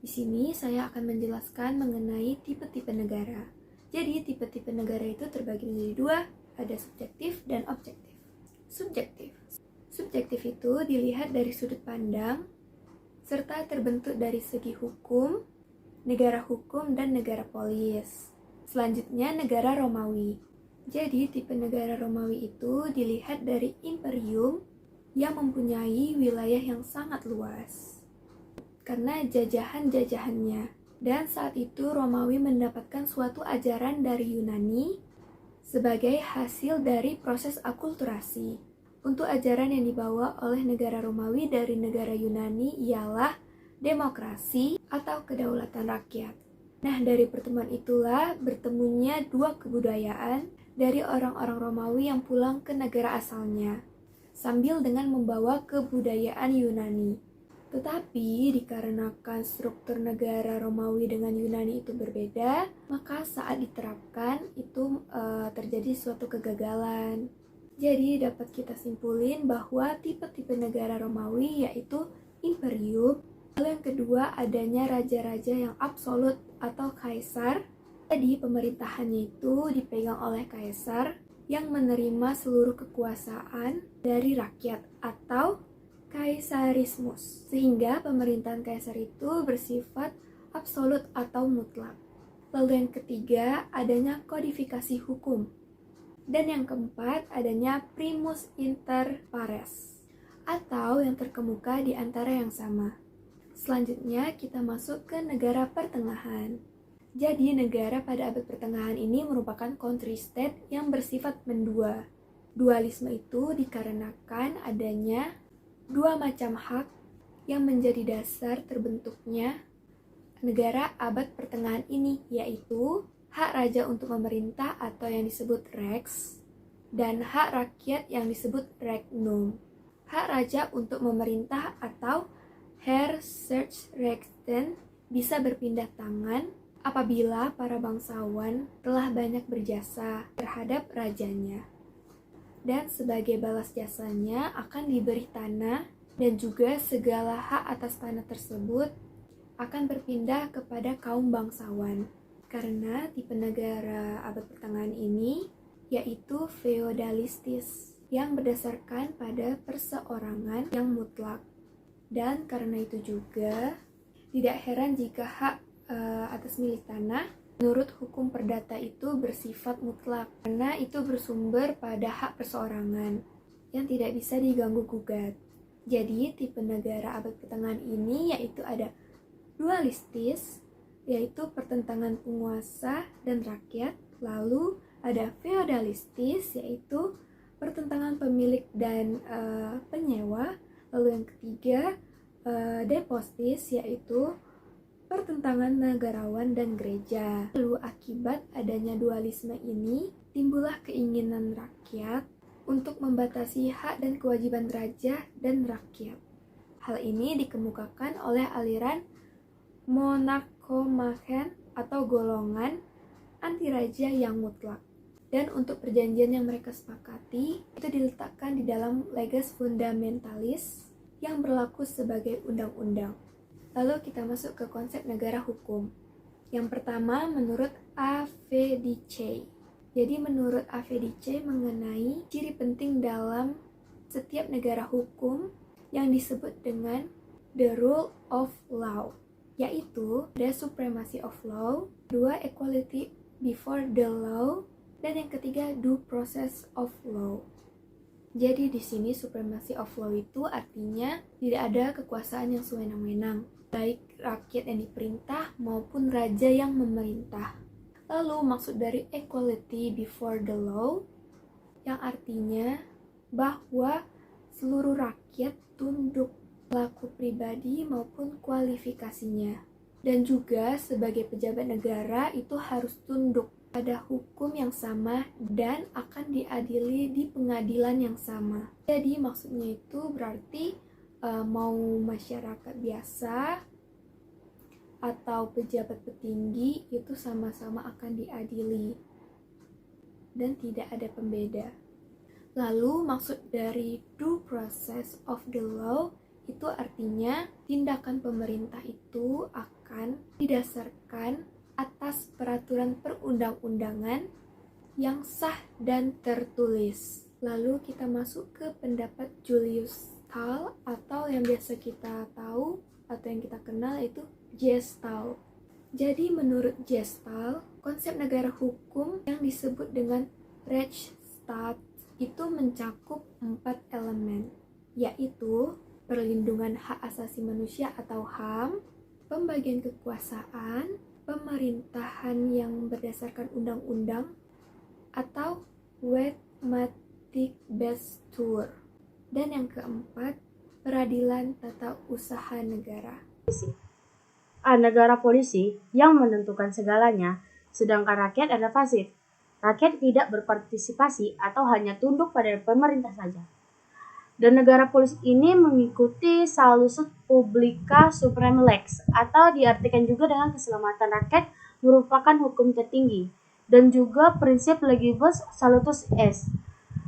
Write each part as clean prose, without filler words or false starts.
Di sini saya akan menjelaskan mengenai tipe-tipe negara. Jadi tipe-tipe negara itu terbagi menjadi dua, ada subjektif dan objektif. Subjektif. Subjektif itu dilihat dari sudut pandang serta terbentuk dari segi hukum, negara hukum, dan negara polis. Selanjutnya negara Romawi. Jadi tipe negara Romawi itu dilihat dari imperium yang mempunyai wilayah yang sangat luas karena jajahan-jajahannya. Dan saat itu Romawi mendapatkan suatu ajaran dari Yunani sebagai hasil dari proses akulturasi. Untuk ajaran yang dibawa oleh negara Romawi dari negara Yunani ialah demokrasi atau kedaulatan rakyat. Nah, dari pertemuan itulah bertemunya dua kebudayaan dari orang-orang Romawi yang pulang ke negara asalnya, sambil dengan membawa kebudayaan Yunani. Tetapi dikarenakan struktur negara Romawi dengan Yunani itu berbeda, maka saat diterapkan itu terjadi suatu kegagalan. Jadi dapat kita simpulin bahwa tipe-tipe negara Romawi yaitu imperium. Lalu yang kedua adanya raja-raja yang absolut atau kaisar. Jadi pemerintahannya itu dipegang oleh kaisar yang menerima seluruh kekuasaan dari rakyat atau kaisarismus, sehingga pemerintahan kaisar itu bersifat absolut atau mutlak. Lalu yang ketiga adanya kodifikasi hukum. Dan yang keempat adanya primus inter pares atau yang terkemuka di antara yang sama. Selanjutnya kita masuk ke negara pertengahan. Jadi negara pada abad pertengahan ini merupakan country state yang bersifat mendua. Dualisme itu dikarenakan adanya dua macam hak yang menjadi dasar terbentuknya negara abad pertengahan ini, yaitu hak raja untuk memerintah atau yang disebut rex dan hak rakyat yang disebut regnum. Hak raja untuk memerintah atau Herrscherrechten bisa berpindah tangan apabila para bangsawan telah banyak berjasa terhadap rajanya. Dan sebagai balas jasanya akan diberi tanah dan juga segala hak atas tanah tersebut akan berpindah kepada kaum bangsawan. Karena tipe negara abad pertengahan ini yaitu feodalistis yang berdasarkan pada perseorangan yang mutlak. Dan karena itu juga tidak heran jika hak atas milik tanah menurut hukum perdata itu bersifat mutlak karena itu bersumber pada hak perseorangan yang tidak bisa diganggu-gugat. Jadi tipe negara abad pertengahan ini yaitu ada dualistis, yaitu pertentangan penguasa dan rakyat. Lalu ada feodalistis, yaitu pertentangan pemilik dan penyewa. Lalu yang ketiga despotis, yaitu pertentangan negarawan dan gereja. Lalu akibat adanya dualisme ini, timbullah keinginan rakyat untuk membatasi hak dan kewajiban raja dan rakyat. Hal ini dikemukakan oleh aliran Monarchomachen atau golongan anti raja yang mutlak. Dan untuk perjanjian yang mereka sepakati, itu diletakkan di dalam Leges Fundamentalis yang berlaku sebagai undang-undang. Lalu kita masuk ke konsep negara hukum. Yang pertama menurut AVDC. Jadi menurut AVDC mengenai ciri penting dalam setiap negara hukum yang disebut dengan the rule of law, yaitu the supremacy of law, dua equality before the law, dan yang ketiga due process of law. Jadi di sini supremacy of law itu artinya tidak ada kekuasaan yang sewenang-wenang, baik rakyat yang diperintah maupun raja yang memerintah. Lalu maksud dari equality before the law yang artinya bahwa seluruh rakyat tunduk pelaku pribadi maupun kualifikasinya. Dan juga sebagai pejabat negara itu harus tunduk pada hukum yang sama dan akan diadili di pengadilan yang sama. Jadi maksudnya itu berarti mau masyarakat biasa atau pejabat petinggi itu sama-sama akan diadili dan tidak ada pembeda. Lalu maksud dari due process of the law Itu artinya tindakan pemerintah itu akan didasarkan atas peraturan perundang-undangan yang sah dan tertulis. Lalu kita masuk ke pendapat Julius Stahl, atau yang biasa kita tahu atau yang kita kenal itu Gestalt. Jadi menurut Gestalt, konsep negara hukum yang disebut dengan Rechtsstaat itu mencakup 4 elemen, yaitu perlindungan hak asasi manusia atau HAM, pembagian kekuasaan, pemerintahan yang berdasarkan undang-undang, atau Wetmatigbestuur. Dan yang keempat, peradilan tata usaha negara. Negara polisi yang menentukan segalanya, sedangkan rakyat adalah pasif. Rakyat tidak berpartisipasi atau hanya tunduk pada pemerintah saja. Dan negara polisi ini mengikuti salus publica supreme lex, atau diartikan juga dengan keselamatan rakyat merupakan hukum tertinggi, dan juga prinsip legibus salutus est.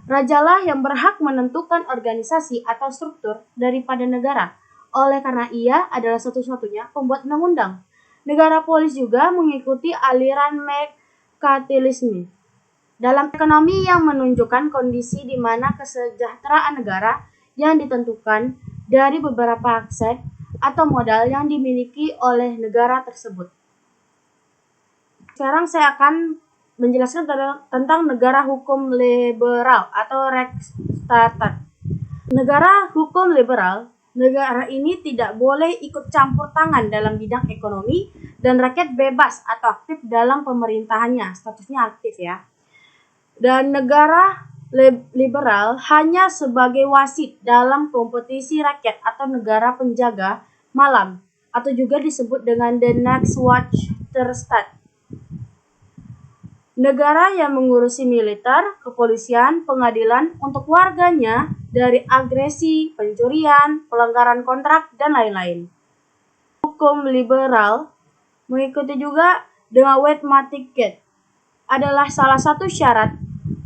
Rajalah yang berhak menentukan organisasi atau struktur daripada negara, oleh karena ia adalah satu-satunya pembuat undang-undang. Negara polis juga mengikuti aliran merkantilisme dalam ekonomi yang menunjukkan kondisi di mana kesejahteraan negara yang ditentukan dari beberapa aset atau modal yang dimiliki oleh negara tersebut. Sekarang saya akan menjelaskan tentang negara hukum liberal atau Rechtsstaat. Negara hukum liberal, negara ini tidak boleh ikut campur tangan dalam bidang ekonomi dan rakyat bebas atau aktif dalam pemerintahannya, statusnya aktif ya. Dan negara liberal hanya sebagai wasit dalam kompetisi rakyat atau negara penjaga malam, atau juga disebut dengan the Nachtwachterstaat. Negara yang mengurusi militer, kepolisian, pengadilan untuk warganya dari agresi, pencurian, pelanggaran kontrak, dan lain-lain. Hukum liberal mengikuti juga dengan Wetmatigkeit adalah salah satu syarat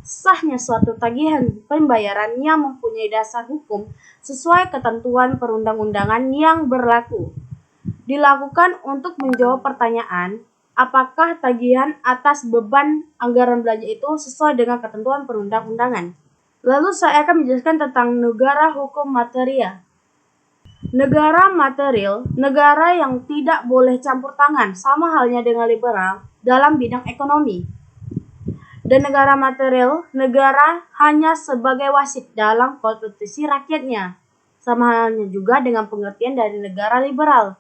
sahnya suatu tagihan pembayaran yang mempunyai dasar hukum sesuai ketentuan perundang-undangan yang berlaku. Dilakukan untuk menjawab pertanyaan, apakah tagihan atas beban anggaran belanja itu sesuai dengan ketentuan perundang-undangan. Lalu saya akan menjelaskan tentang negara hukum material. Negara material, negara yang tidak boleh campur tangan, sama halnya dengan liberal dalam bidang ekonomi. Dan negara material, negara hanya sebagai wasit dalam kompetisi rakyatnya, sama halnya juga dengan pengertian dari negara liberal.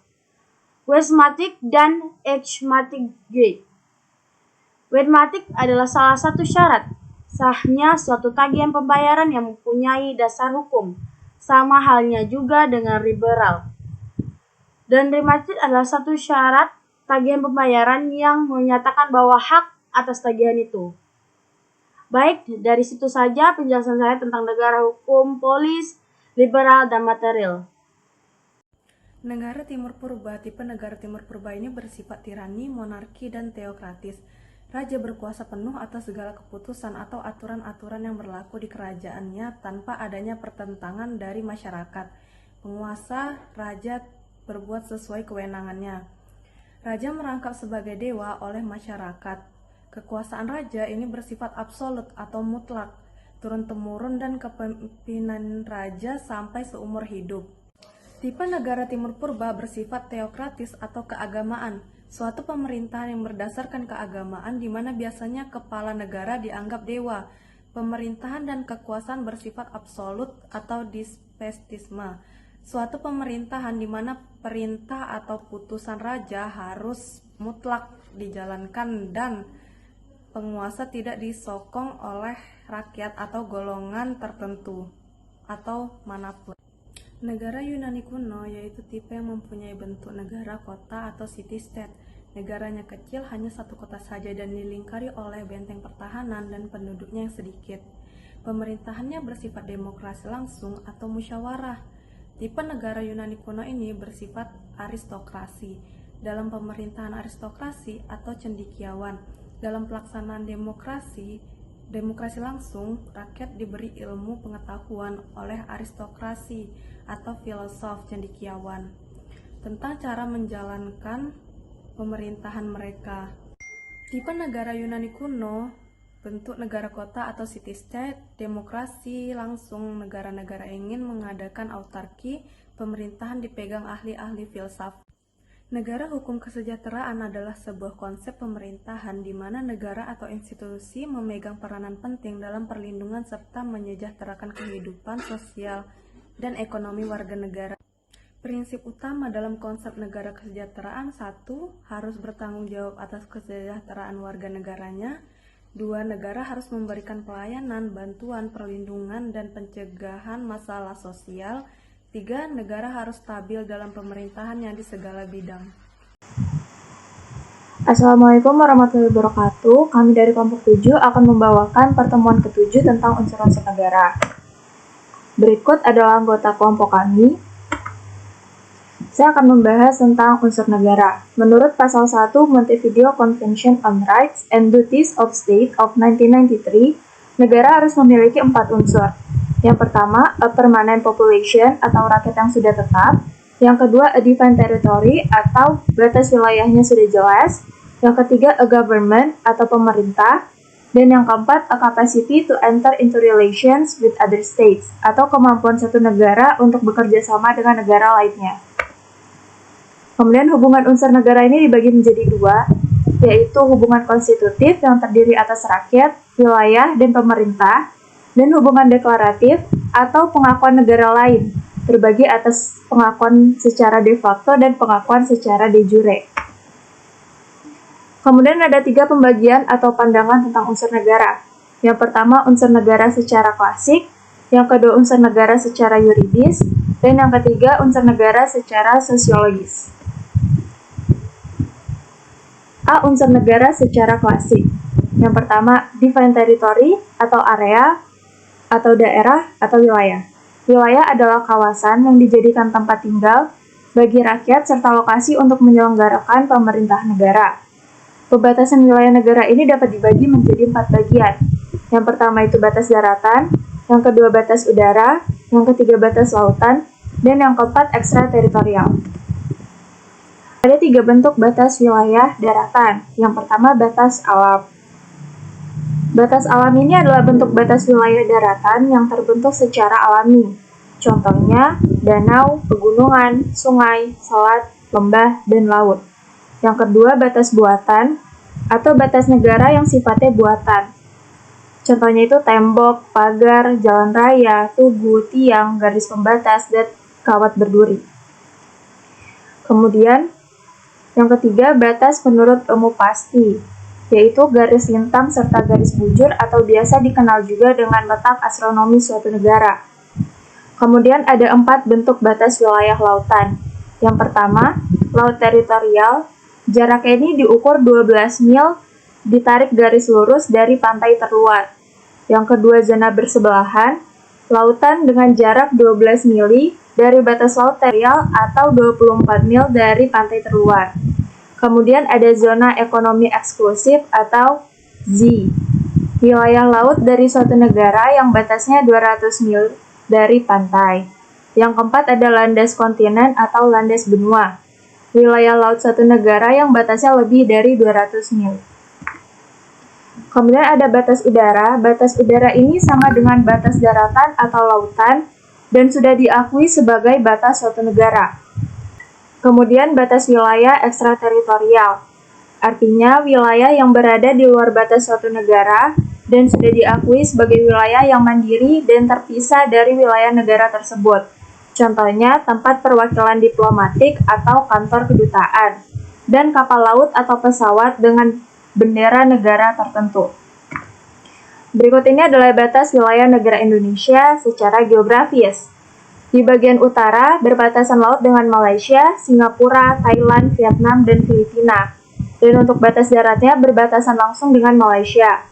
Wetmatig dan Echmatigkeit. Wetmatig adalah salah satu syarat sahnya suatu tagihan pembayaran yang mempunyai dasar hukum, sama halnya juga dengan liberal. Dan Wetmatig adalah satu syarat tagihan pembayaran yang menyatakan bahwa hak atas tagihan itu. Baik, dari situ saja penjelasan saya tentang negara hukum, polis, liberal, dan material. Negara Timur Purba. Tipe negara Timur Purba ini bersifat tirani, monarki, dan teokratis. Raja berkuasa penuh atas segala keputusan atau aturan-aturan yang berlaku di kerajaannya tanpa adanya pertentangan dari masyarakat. Penguasa raja berbuat sesuai kewenangannya. Raja merangkap sebagai dewa oleh masyarakat. Kekuasaan raja ini bersifat absolut atau mutlak, turun-temurun, dan kepemimpinan raja sampai seumur hidup. Tipe negara Timur Purba bersifat teokratis atau keagamaan, suatu pemerintahan yang berdasarkan keagamaan di mana biasanya kepala negara dianggap dewa. Pemerintahan dan kekuasaan bersifat absolut atau despotisme, suatu pemerintahan di mana perintah atau putusan raja harus mutlak dijalankan dan penguasa tidak disokong oleh rakyat atau golongan tertentu atau manapun. Negara Yunani kuno yaitu tipe yang mempunyai bentuk negara kota atau city-state. Negaranya kecil, hanya satu kota saja dan dilingkari oleh benteng pertahanan dan penduduknya yang sedikit. Pemerintahannya bersifat demokrasi langsung atau musyawarah. Tipe negara Yunani kuno ini bersifat aristokrasi. Dalam pemerintahan aristokrasi atau cendekiawan, dalam pelaksanaan demokrasi Demokrasi langsung, rakyat diberi ilmu pengetahuan oleh aristokrasi atau filosof cendekiawan tentang cara menjalankan pemerintahan mereka. Tipe negara Yunani kuno, bentuk negara kota atau city-state, demokrasi langsung, negara-negara ingin mengadakan autarki, pemerintahan dipegang ahli-ahli filsafat. Negara hukum kesejahteraan adalah sebuah konsep pemerintahan di mana negara atau institusi memegang peranan penting dalam perlindungan serta menyejahterakan kehidupan sosial dan ekonomi warga negara. Prinsip utama dalam konsep negara kesejahteraan: 1. Harus bertanggung jawab atas kesejahteraan warga negaranya. 2. Negara harus memberikan pelayanan, bantuan, perlindungan, dan pencegahan masalah sosial. 3. Negara harus stabil dalam pemerintahannya di segala bidang. Assalamualaikum warahmatullahi wabarakatuh. Kami dari kelompok 7 akan membawakan pertemuan ke-7 tentang unsur-unsur negara. Berikut adalah anggota kelompok kami. Saya akan membahas tentang unsur negara. Menurut Pasal 1 Montevideo Convention on Rights and Duties of State of 1993, negara harus memiliki 4 unsur. Yang pertama, a permanent population atau rakyat yang sudah tetap. Yang kedua, a defined territory atau batas wilayahnya sudah jelas. Yang ketiga, a government atau pemerintah. Dan yang keempat, a capacity to enter into relations with other states atau kemampuan satu negara untuk bekerja sama dengan negara lainnya. Kemudian hubungan unsur negara ini dibagi menjadi 2, yaitu hubungan konstitutif yang terdiri atas rakyat, wilayah, dan pemerintah, dan hubungan deklaratif atau pengakuan negara lain, terbagi atas pengakuan secara de facto dan pengakuan secara de jure. Kemudian ada 3 pembagian atau pandangan tentang unsur negara. Yang pertama, unsur negara secara klasik, yang kedua, unsur negara secara yuridis, dan yang ketiga, unsur negara secara sosiologis. A. Unsur negara secara klasik. Yang pertama, defined territory atau area, atau daerah, atau wilayah. Wilayah adalah kawasan yang dijadikan tempat tinggal bagi rakyat serta lokasi untuk menyelenggarakan pemerintah negara. Pembatasan wilayah negara ini dapat dibagi menjadi 4 bagian. Yang pertama itu batas daratan, yang kedua batas udara, yang ketiga batas lautan, dan yang keempat ekstrateritorial. Ada 3 bentuk batas wilayah daratan. Yang pertama, batas alam. Batas alam ini adalah bentuk batas wilayah daratan yang terbentuk secara alami. Contohnya, danau, pegunungan, sungai, selat, lembah, dan laut. Yang kedua, batas buatan atau batas negara yang sifatnya buatan. Contohnya itu tembok, pagar, jalan raya, tugu, tiang, garis pembatas, dan kawat berduri. Kemudian, yang ketiga, batas menurut ilmu pasti, yaitu garis lintang serta garis bujur atau biasa dikenal juga dengan letak astronomi suatu negara. Kemudian ada 4 bentuk batas wilayah lautan. Yang pertama, laut teritorial. Jaraknya ini diukur 12 mil, ditarik garis lurus dari pantai terluar. Yang kedua, zona bersebelahan. Lautan dengan jarak 12 mili dari batas laut teritorial atau 24 mil dari pantai terluar. Kemudian ada zona ekonomi eksklusif atau Z. Wilayah laut dari suatu negara yang batasnya 200 mil dari pantai. Yang keempat ada landas kontinen atau landas benua. Wilayah laut suatu negara yang batasnya lebih dari 200 mil. Kemudian ada batas udara. Batas udara ini sama dengan batas daratan atau lautan dan sudah diakui sebagai batas suatu negara. Kemudian batas wilayah ekstrateritorial. Artinya wilayah yang berada di luar batas suatu negara dan sudah diakui sebagai wilayah yang mandiri dan terpisah dari wilayah negara tersebut. Contohnya tempat perwakilan diplomatik atau kantor kedutaan, dan kapal laut atau pesawat dengan bendera negara tertentu. Berikut ini adalah batas wilayah negara Indonesia secara geografis. Di bagian utara berbatasan laut dengan Malaysia, Singapura, Thailand, Vietnam, dan Filipina. Dan untuk batas daratnya berbatasan langsung dengan Malaysia.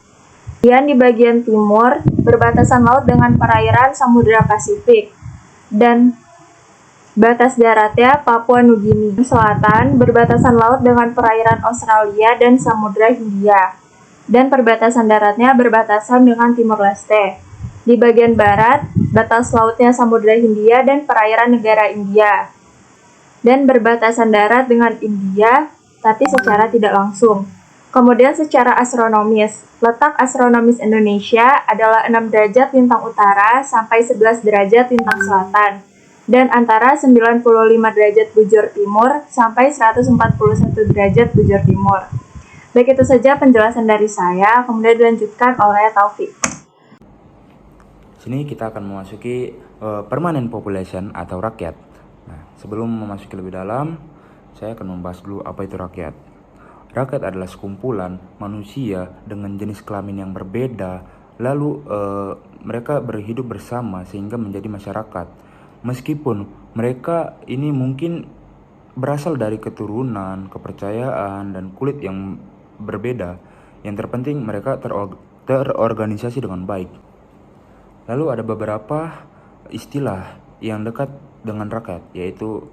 Kemudian di bagian timur berbatasan laut dengan perairan Samudra Pasifik. Dan batas daratnya Papua Nugini. Selatan berbatasan laut dengan perairan Australia dan Samudra Hindia. dan perbatasan daratnya berbatasan dengan Timor Leste. Di bagian barat, batas lautnya Samudra Hindia dan perairan negara India. Dan berbatasan darat dengan India, tapi secara tidak langsung. Kemudian secara astronomis, letak astronomis Indonesia adalah 6 derajat lintang utara sampai 11 derajat lintang selatan, dan antara 95 derajat bujur timur sampai 141 derajat bujur timur. Baik, itu saja penjelasan dari saya, kemudian dilanjutkan oleh Taufik. Sini kita akan memasuki permanent population atau rakyat. Nah, sebelum memasuki lebih dalam, saya akan membahas dulu apa itu rakyat. Rakyat adalah sekumpulan manusia dengan jenis kelamin yang berbeda, lalu mereka berhidup bersama sehingga menjadi masyarakat. Meskipun mereka ini mungkin berasal dari keturunan, kepercayaan, dan kulit yang berbeda, yang terpenting mereka terorganisasi dengan baik. Lalu ada beberapa istilah yang dekat dengan rakyat, yaitu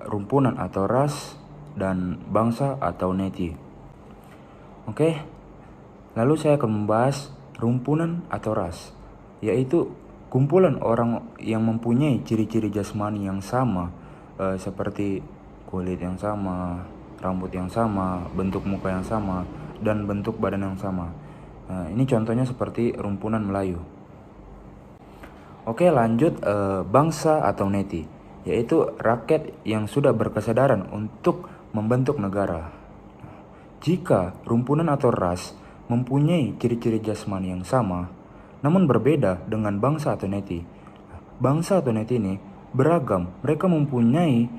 rumpunan atau ras dan bangsa atau neti. Oke, lalu saya akan membahas rumpunan atau ras, yaitu kumpulan orang yang mempunyai ciri-ciri jasmani yang sama, seperti kulit yang sama, rambut yang sama, bentuk muka yang sama, dan bentuk badan yang sama. Nah, ini contohnya seperti rumpunan Melayu. Oke, lanjut bangsa atau neti, yaitu rakyat yang sudah berkesadaran untuk membentuk negara. Jika rumpunan atau ras mempunyai ciri-ciri jasmani yang sama, namun berbeda dengan bangsa atau neti. Bangsa atau neti ini beragam, mereka mempunyai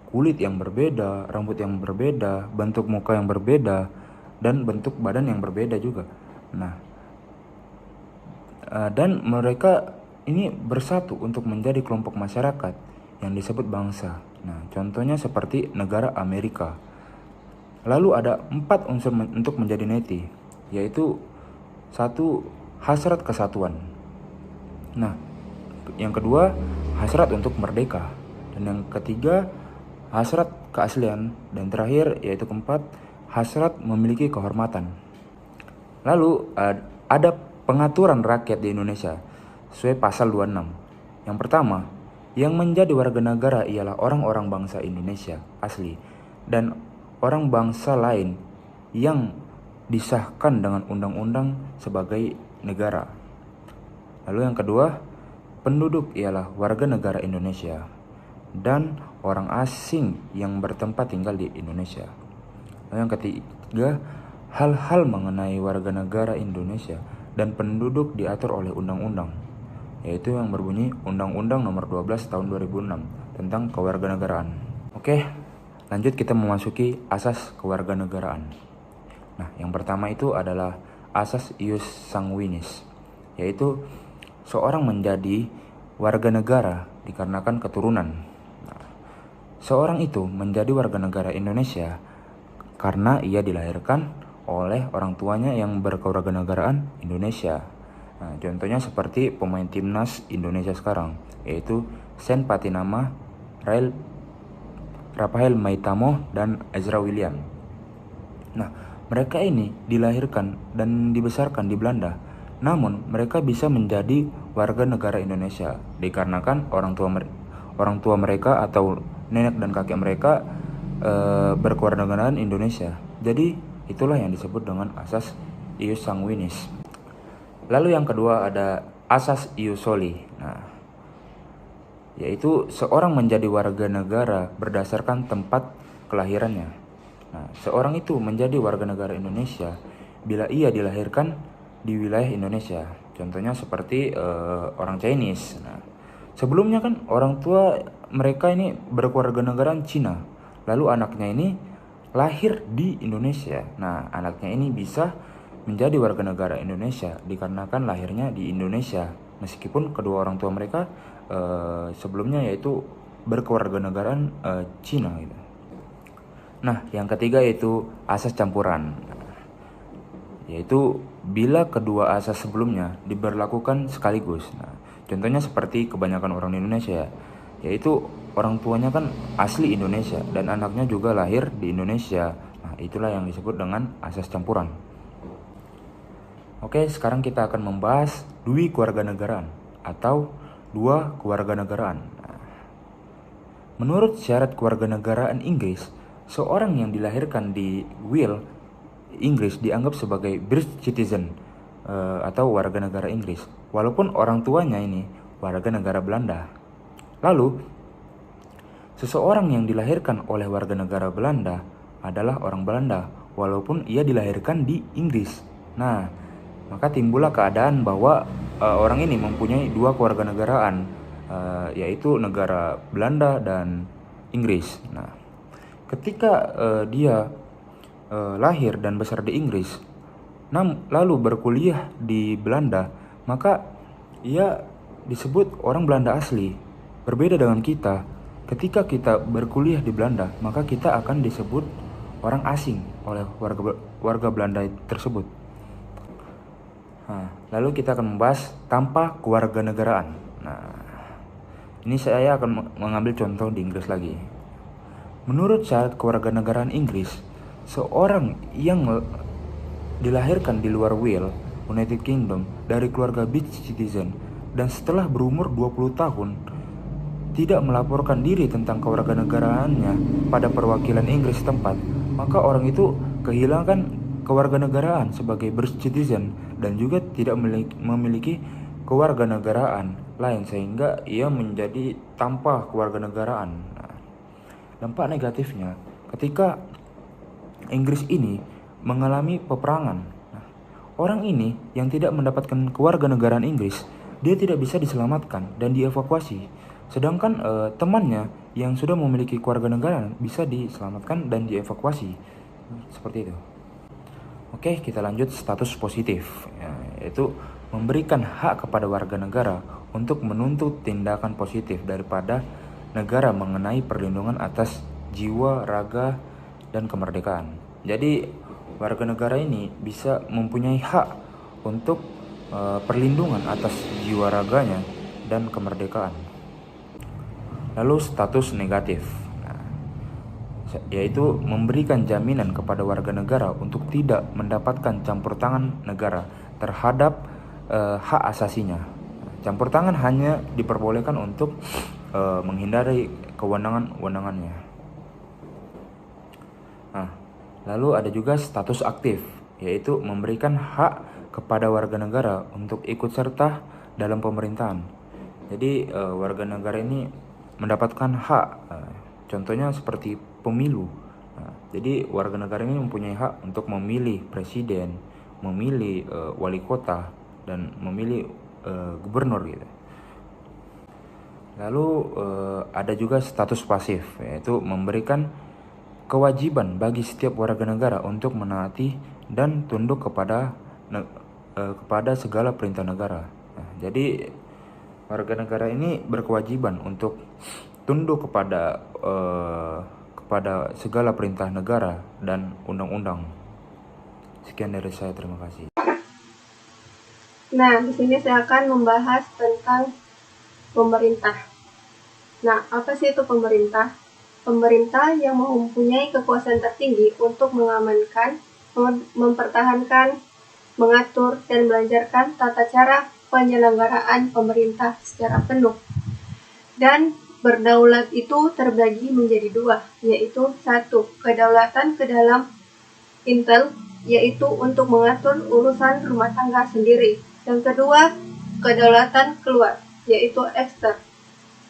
kulit yang berbeda, rambut yang berbeda, bentuk muka yang berbeda, dan bentuk badan yang berbeda juga. Nah, dan mereka ini bersatu untuk menjadi kelompok masyarakat yang disebut bangsa. Nah, contohnya seperti negara Amerika. Lalu ada 4 unsur untuk menjadi neti, yaitu 1. Hasrat kesatuan. Nah, yang kedua, hasrat untuk merdeka. Dan yang ketiga, hasrat keaslian. Dan terakhir, yaitu keempat, hasrat memiliki kehormatan. Lalu ada pengaturan rakyat di Indonesia sesuai pasal 26. Yang pertama, yang menjadi warga negara ialah orang-orang bangsa Indonesia asli dan orang bangsa lain yang disahkan dengan undang-undang sebagai negara. Lalu yang kedua, penduduk ialah warga negara Indonesia dan orang asing yang bertempat tinggal di Indonesia. Lalu yang ketiga, hal-hal mengenai warga negara Indonesia dan penduduk diatur oleh undang-undang, yaitu yang berbunyi Undang-Undang Nomor 12 Tahun 2006 tentang kewarganegaraan. Oke, lanjut kita memasuki asas kewarganegaraan. Nah, yang pertama itu adalah asas ius sanguinis, yaitu seorang menjadi warga negara dikarenakan keturunan. Nah, seorang itu menjadi warga negara Indonesia karena ia dilahirkan oleh orang tuanya yang berkewarganegaraan Indonesia. Nah, contohnya seperti pemain timnas Indonesia sekarang, yaitu Sen Patinama, Rafael Maitamo, dan Ezra William. Nah, mereka ini dilahirkan dan dibesarkan di Belanda, namun mereka bisa menjadi warga negara Indonesia dikarenakan orang tua mereka atau nenek dan kakek mereka berkewarganegaraan Indonesia. Jadi itulah yang disebut dengan asas ius sanguinis. Lalu yang kedua ada asas ius soli. Nah, yaitu seorang menjadi warga negara berdasarkan tempat kelahirannya. Nah, seorang itu menjadi warga negara Indonesia bila ia dilahirkan di wilayah Indonesia. Contohnya seperti orang Chinese. Nah, sebelumnya kan orang tua mereka ini berkewarganegaraan Cina. Lalu anaknya ini lahir di Indonesia. Nah, anaknya ini bisa menjadi warga negara Indonesia dikarenakan lahirnya di Indonesia, meskipun kedua orang tua mereka sebelumnya yaitu berkewarganegaraan Cina gitu. Nah, yang ketiga yaitu asas campuran, yaitu bila kedua asas sebelumnya diberlakukan sekaligus. Nah, contohnya seperti kebanyakan orang di Indonesia, yaitu orang tuanya kan asli Indonesia dan anaknya juga lahir di Indonesia. Nah, itulah yang disebut dengan asas campuran. Oke, sekarang kita akan membahas dwi kewarganegaraan atau dua kewarganegaraan. Menurut syarat kewarganegaraan Inggris, seorang yang dilahirkan di Wales, Inggris dianggap sebagai British citizen atau warga negara Inggris, walaupun orang tuanya ini warga negara Belanda. Lalu, seseorang yang dilahirkan oleh warga negara Belanda adalah orang Belanda, walaupun ia dilahirkan di Inggris. Nah, maka timbullah keadaan bahwa orang ini mempunyai dua kewarganegaraan, yaitu negara Belanda dan Inggris. Nah, ketika dia lahir dan besar di Inggris, lalu berkuliah di Belanda, maka ia disebut orang Belanda asli. Berbeda dengan kita, ketika kita berkuliah di Belanda, maka kita akan disebut orang asing oleh warga Belanda tersebut. Nah, lalu kita akan membahas tanpa kewarganegaraan. Nah, ini saya akan mengambil contoh di Inggris lagi. Menurut syarat kewarganegaraan Inggris, seorang yang dilahirkan di luar Wales, United Kingdom, dari keluarga British citizen dan setelah berumur 20 tahun tidak melaporkan diri tentang kewarganegaraannya pada perwakilan Inggris setempat, maka orang itu kehilangan kewarganegaraan sebagai British citizen dan juga tidak memiliki kewarganegaraan lain, sehingga ia menjadi tanpa kewarganegaraan. Nah, dampak negatifnya ketika Inggris ini mengalami peperangan, nah, orang ini yang tidak mendapatkan kewarganegaraan Inggris, dia tidak bisa diselamatkan dan dievakuasi, sedangkan temannya yang sudah memiliki kewarganegaraan bisa diselamatkan dan dievakuasi. Seperti itu. Oke, kita lanjut status positif, yaitu memberikan hak kepada warga negara untuk menuntut tindakan positif daripada negara mengenai perlindungan atas jiwa, raga, dan kemerdekaan. Jadi warga negara ini bisa mempunyai hak untuk perlindungan atas jiwa, raganya, dan kemerdekaan. Lalu status negatif, yaitu memberikan jaminan kepada warga negara untuk tidak mendapatkan campur tangan negara terhadap hak asasinya. Campur tangan hanya diperbolehkan untuk menghindari kewenangan-wewenangannya. Nah, lalu ada juga status aktif, yaitu memberikan hak kepada warga negara untuk ikut serta dalam pemerintahan. Jadi warga negara ini mendapatkan hak, contohnya seperti pemilu. Nah, jadi warga negara ini mempunyai hak untuk memilih presiden, memilih wali kota, dan memilih gubernur gitu. Lalu ada juga status pasif, yaitu memberikan kewajiban bagi setiap warga negara untuk menaati dan tunduk kepada segala perintah negara. Nah, jadi warga negara ini berkewajiban untuk tunduk kepada segala perintah negara dan undang-undang. Sekian dari saya, terima kasih. Nah, di sini saya akan membahas tentang pemerintah. Nah, apa sih itu pemerintah? Pemerintah yang mempunyai kekuasaan tertinggi untuk mengamankan, mempertahankan, mengatur, dan melancarkan tata cara penyelenggaraan pemerintah secara penuh. Dan berdaulat itu terbagi menjadi dua, yaitu satu, kedaulatan ke dalam intel, yaitu untuk mengatur urusan rumah tangga sendiri. Yang kedua, kedaulatan keluar, yaitu ekster,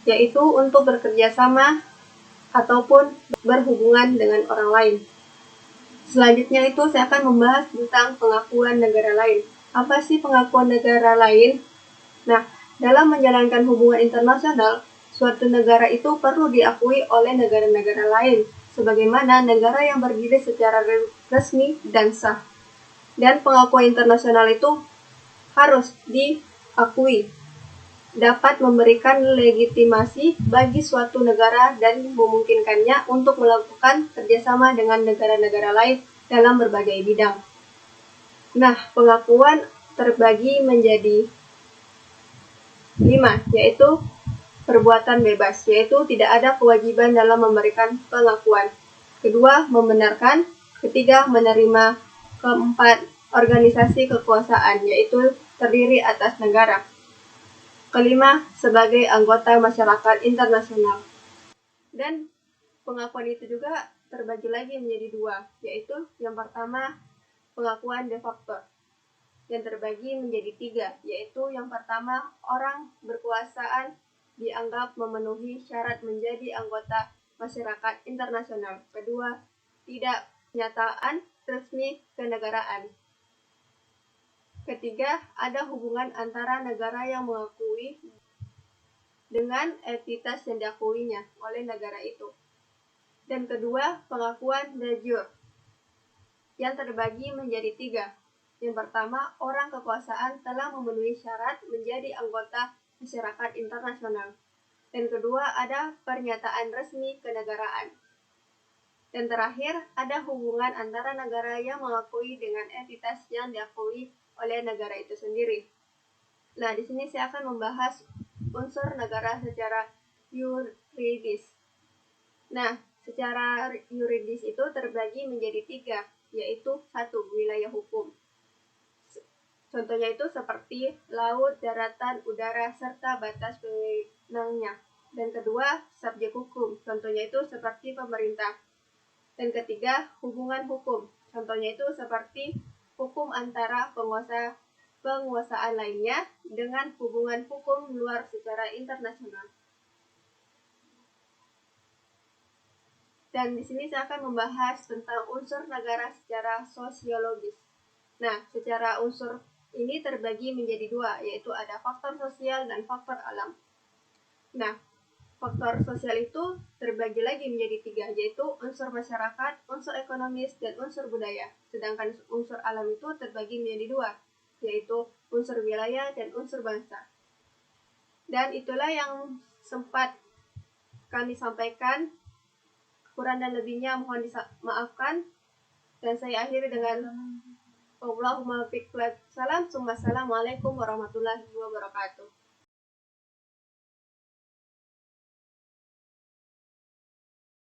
yaitu untuk bekerja sama ataupun berhubungan dengan orang lain. Selanjutnya itu saya akan membahas tentang pengakuan negara lain. Apa sih pengakuan negara lain? Nah, dalam menjalankan hubungan internasional, suatu negara itu perlu diakui oleh negara-negara lain, sebagaimana negara yang berdiri secara resmi dan sah. Dan pengakuan internasional itu harus diakui, dapat memberikan legitimasi bagi suatu negara dan memungkinkannya untuk melakukan kerjasama dengan negara-negara lain dalam berbagai bidang. Nah, pengakuan terbagi menjadi 5, yaitu perbuatan bebas, yaitu tidak ada kewajiban dalam memberikan pengakuan. Kedua, membenarkan. Ketiga, menerima. Keempat, organisasi kekuasaan, yaitu terdiri atas negara. Kelima, sebagai anggota masyarakat internasional. Dan pengakuan itu juga terbagi lagi menjadi dua, yaitu yang pertama pengakuan de facto, yang terbagi menjadi tiga, yaitu yang pertama orang berkuasaan dianggap memenuhi syarat menjadi anggota masyarakat internasional. Kedua, tidak pernyataan resmi kenegaraan. Ketiga, ada hubungan antara negara yang mengakui dengan entitas yang diakuinya oleh negara itu. Dan kedua, pengakuan de jure, yang terbagi menjadi tiga. Yang pertama, orang kekuasaan telah memenuhi syarat menjadi anggota masyarakat internasional. Dan kedua, ada pernyataan resmi kenegaraan. Dan terakhir, ada hubungan antara negara yang mengakui dengan entitas yang diakui oleh negara itu sendiri. Nah, di sini saya akan membahas unsur negara secara yuridis. Nah, secara yuridis itu terbagi menjadi tiga, yaitu satu, wilayah hukum. Contohnya itu seperti laut, daratan, udara, serta batas wewenangnya. Dan kedua, subjek hukum. Contohnya itu seperti pemerintah. Dan ketiga, hubungan hukum. Contohnya itu seperti hukum antara penguasaan lainnya dengan hubungan hukum luar secara internasional. Dan di sini saya akan membahas tentang unsur negara secara sosiologis. Nah, secara unsur ini terbagi menjadi dua, yaitu ada faktor sosial dan faktor alam. Nah, faktor sosial itu terbagi lagi menjadi tiga, yaitu unsur masyarakat, unsur ekonomis, dan unsur budaya. Sedangkan unsur alam itu terbagi menjadi dua, yaitu unsur wilayah dan unsur bangsa. Dan itulah yang sempat kami sampaikan. Kurang dan lebihnya mohon dimaafkan. Dan saya akhiri dengan Allahumma fiqh salam. Assalamualaikum warahmatullahi wabarakatuh.